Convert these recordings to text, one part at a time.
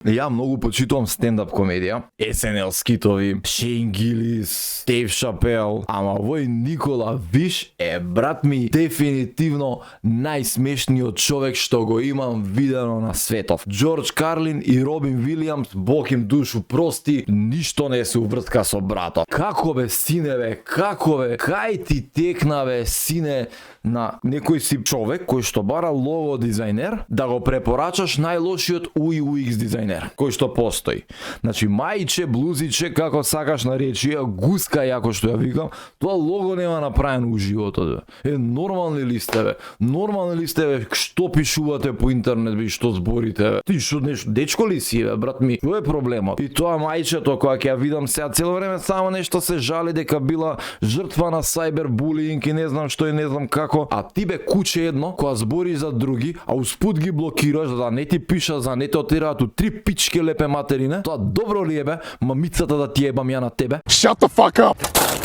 Ја многу почитувам стендап комедија, SNL скитови, Шейн Гилис, Дейв Шапел, ама овој Никола Виш е, брат ми, дефинитивно најсмешниот човек што го имам видено на светов. Джордж Карлин и Робин Вилијамс, Бог им душу прости, ништо не се увртка со братот. Како бе, сине бе, како бе, кај ти текна бе, сине, на некој си човек кој што бара лого дизајнер да го препорачаш најлошиот UX дизајнер кој што постои. Значи мајче, блузиче, како сакаш наречи, гуска јако што ја викам, тоа лого нема направено у животот. Е, нормални ли сте бе? Нормални ли сте бе? Што пишувате по интернет бе, што зборите бе? Ти што нешто дечко ли си бе, брат ми? Тоа е проблемот. И тоа мајчето кога ќе ја видам сега цело време само нешто се жали дека била жртва на сайбербулинг и не знам што и не знам како. А ти бе куче едно, која збори за други, а успут ги блокираш за да не ти пиша, за не те отираат у 3 пички лепе материне, тоа добро ли е бе, мамицата да ти ебам ја на тебе? Shut the fuck up!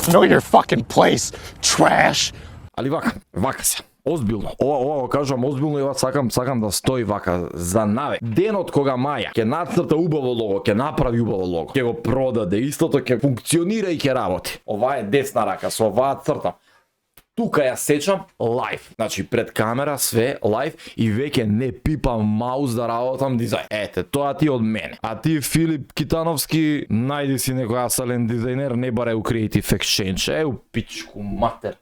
Know your fucking place, trash! Али вака се. Озбилно. Ова го кажувам озбилно и сакам да стои вака за навек. Денот кога Маја ќе нацрта убаво лого, ќе направи убаво лого, ќе го продаде, истото ќе функционира и ќе работи. Ова е десна рака, со оваа црта. Тука ја сечам лайв. Значи пред камера све лайв и веќе не пипам маус да работам дизајн. Ете, тоа ти од мене. А ти Филип Китановски, најди си некој асален дизајнер, не барај у Creative Exchange. Еу пичку матер.